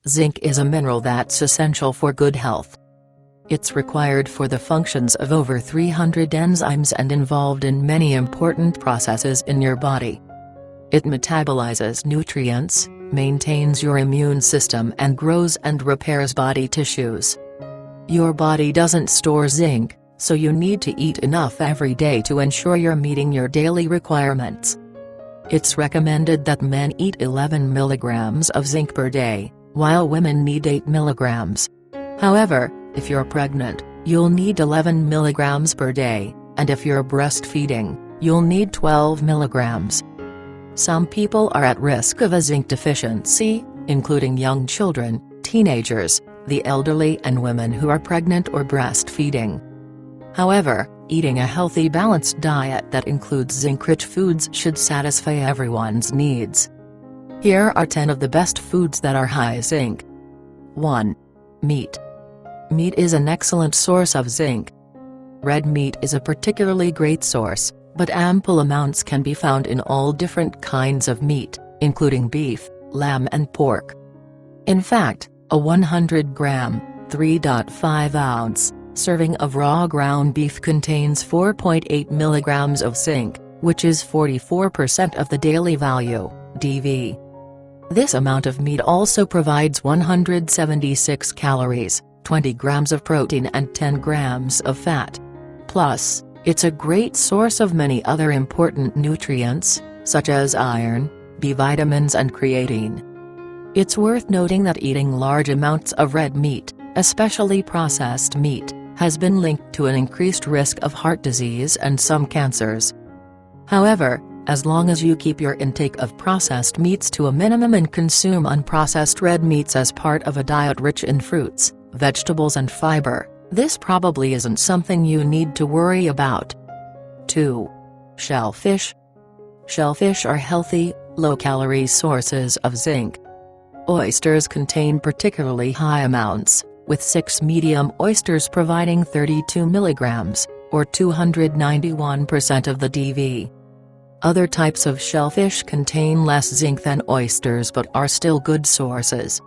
Zinc is a mineral that's essential for good health. It's required for the functions of over 300 enzymes and involved in many important processes in your body. It metabolizes nutrients, maintains your immune system and grows and repairs body tissues. Your body doesn't store zinc, so you need to eat enough every day to ensure you're meeting your daily requirements. It's recommended that men eat 11 milligrams of zinc per day, while women need 8 milligrams. However, if you're pregnant, you'll need 11 milligrams per day, and if you're breastfeeding, you'll need 12 milligrams. Some people are at risk of a zinc deficiency, including young children, teenagers, the elderly and women who are pregnant or breastfeeding. However, eating a healthy balanced diet that includes zinc-rich foods should satisfy everyone's needs. Here are 10 of the best foods that are high zinc. 1. Meat. Meat is an excellent source of zinc. Red meat is a particularly great source, but ample amounts can be found in all different kinds of meat, including beef, lamb and pork. In fact, a 100-gram, 3.5-ounce, serving of raw ground beef contains 4.8 milligrams of zinc, which is 44% of the daily value, DV. This amount of meat also provides 176 calories, 20 grams of protein and 10 grams of fat. Plus, it's a great source of many other important nutrients, such as iron, B vitamins and creatine. It's worth noting that eating large amounts of red meat, especially processed meat, has been linked to an increased risk of heart disease and some cancers. However, as long as you keep your intake of processed meats to a minimum and consume unprocessed red meats as part of a diet rich in fruits, vegetables and fiber, this probably isn't something you need to worry about. 2. Shellfish. Shellfish are healthy, low-calorie sources of zinc. Oysters contain particularly high amounts, with 6 medium oysters providing 32 milligrams, or 291% of the DV. Other types of shellfish contain less zinc than oysters but are still good sources.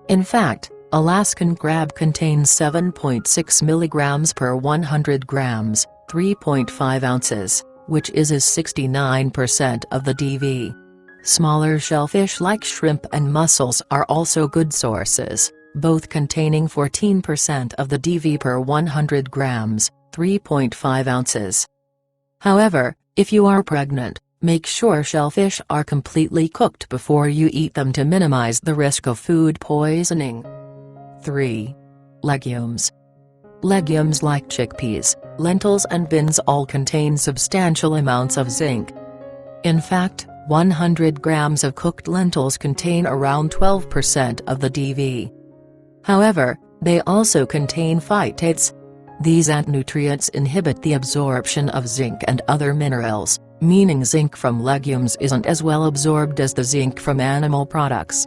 In fact, Alaskan crab contains 7.6 milligrams per 100 grams, 3.5 ounces, which is 69% of the DV. Smaller shellfish like shrimp and mussels are also good sources, both containing 14% of the DV per 100 grams, 3.5 ounces. However, if you are pregnant, make sure shellfish are completely cooked before you eat them to minimize the risk of food poisoning. 3. Legumes. Legumes like chickpeas, lentils and beans all contain substantial amounts of zinc. In fact, 100 grams of cooked lentils contain around 12% of the DV. However, they also contain phytates. These nutrients inhibit the absorption of zinc and other minerals, meaning zinc from legumes isn't as well absorbed as the zinc from animal products.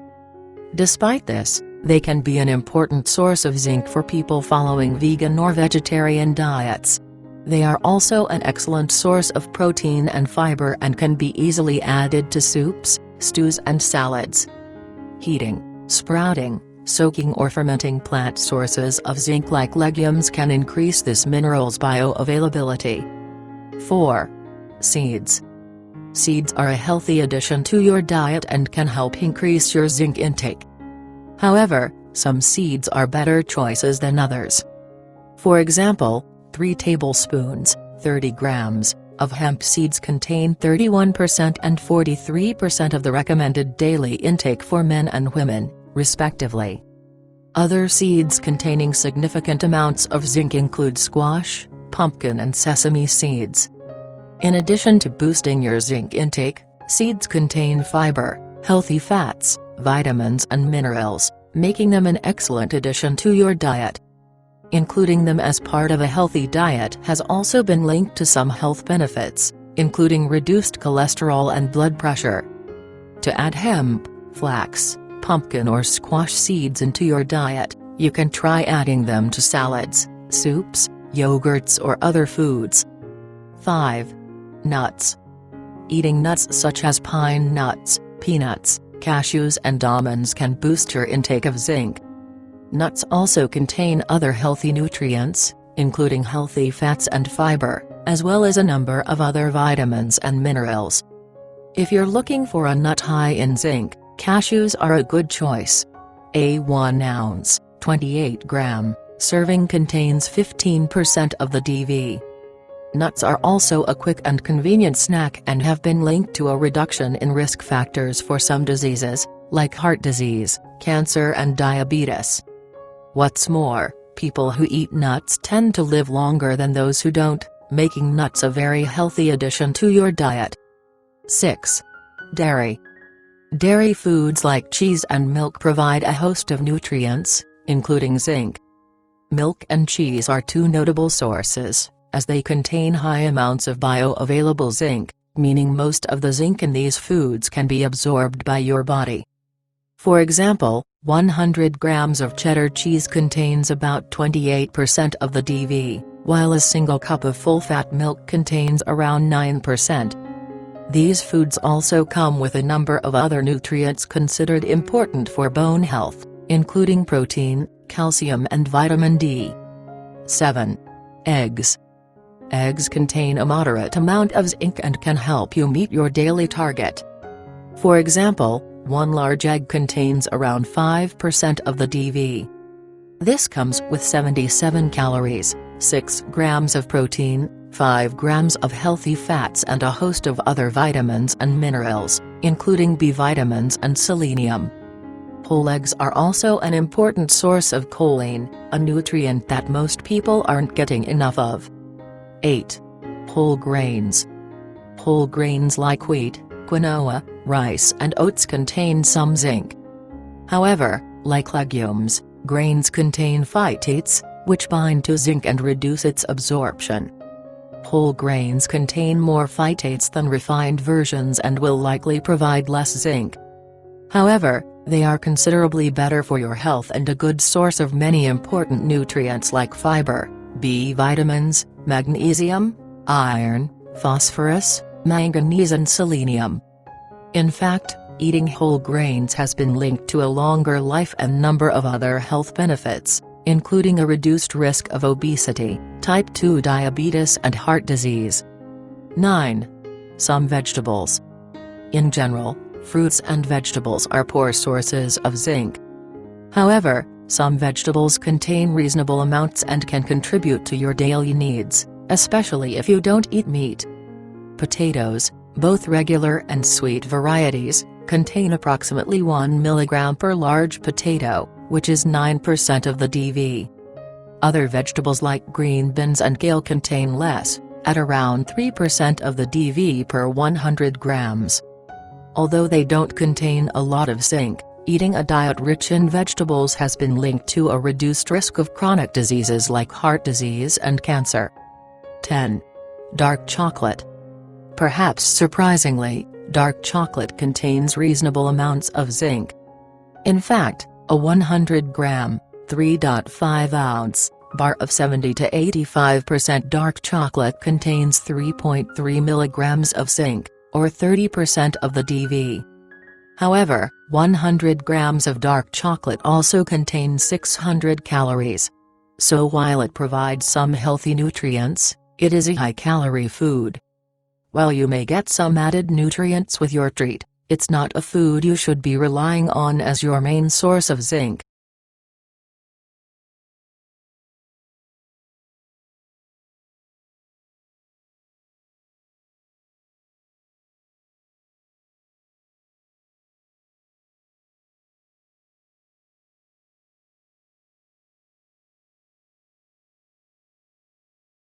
Despite this, they can be an important source of zinc for people following vegan or vegetarian diets. They are also an excellent source of protein and fiber and can be easily added to soups, stews and salads. Heating, sprouting, soaking or fermenting plant sources of zinc like legumes can increase this mineral's bioavailability. 4. Seeds. Seeds are a healthy addition to your diet and can help increase your zinc intake. However, some seeds are better choices than others. For example, 3 tablespoons, 30 grams, of hemp seeds contain 31% and 43% of the recommended daily intake for men and women, respectively. Other seeds containing significant amounts of zinc include squash, pumpkin and sesame seeds. In addition to boosting your zinc intake, seeds contain fiber, healthy fats, vitamins and minerals, making them an excellent addition to your diet. Including them as part of a healthy diet has also been linked to some health benefits, including reduced cholesterol and blood pressure. To add hemp, flax, pumpkin or squash seeds into your diet, you can try adding them to salads, soups, yogurts or other foods. 5. Nuts. Eating nuts such as pine nuts, peanuts, cashews and almonds can boost your intake of zinc. Nuts also contain other healthy nutrients, including healthy fats and fiber, as well as a number of other vitamins and minerals. If you're looking for a nut high in zinc, cashews are a good choice. A 1 ounce, 28 gram, serving contains 15% of the DV. Nuts are also a quick and convenient snack and have been linked to a reduction in risk factors for some diseases, like heart disease, cancer and diabetes. What's more, people who eat nuts tend to live longer than those who don't, making nuts a very healthy addition to your diet. 6. Dairy. Dairy foods like cheese and milk provide a host of nutrients, including zinc. Milk and cheese are two notable sources, as they contain high amounts of bioavailable zinc, meaning most of the zinc in these foods can be absorbed by your body. For example, 100 grams of cheddar cheese contains about 28% of the DV, while a single cup of full-fat milk contains around 9%. These foods also come with a number of other nutrients considered important for bone health, including protein, calcium and vitamin D. 7. Eggs. Eggs contain a moderate amount of zinc and can help you meet your daily target. For example, one large egg contains around 5% of the DV. This comes with 77 calories, 6 grams of protein, 5 grams of healthy fats and a host of other vitamins and minerals, including B vitamins and selenium. Whole eggs are also an important source of choline, a nutrient that most people aren't getting enough of. 8. Whole grains. Whole grains like wheat, quinoa, rice and oats contain some zinc. However, like legumes, grains contain phytates, which bind to zinc and reduce its absorption. Whole grains contain more phytates than refined versions and will likely provide less zinc. However, they are considerably better for your health and a good source of many important nutrients like fiber, B vitamins, magnesium, iron, phosphorus, manganese and selenium. In fact, eating whole grains has been linked to a longer life and number of other health benefits, including a reduced risk of obesity, type 2 diabetes and heart disease. 9. Some vegetables. In general, fruits and vegetables are poor sources of zinc. However, some vegetables contain reasonable amounts and can contribute to your daily needs, especially if you don't eat meat. Potatoes, both regular and sweet varieties, contain approximately 1 mg per large potato, which is 9% of the DV. Other vegetables like green beans and kale contain less, at around 3% of the DV per 100 grams. Although they don't contain a lot of zinc, eating a diet rich in vegetables has been linked to a reduced risk of chronic diseases like heart disease and cancer. 10. Dark chocolate. Perhaps surprisingly, dark chocolate contains reasonable amounts of zinc. In fact, a 100-gram, 3.5 ounce, bar of 70 to 85% dark chocolate contains 3.3 milligrams of zinc, or 30% of the DV. However, 100 grams of dark chocolate also contains 600 calories. So while it provides some healthy nutrients, it is a high-calorie food. While you may get some added nutrients with your treat, it's not a food you should be relying on as your main source of zinc.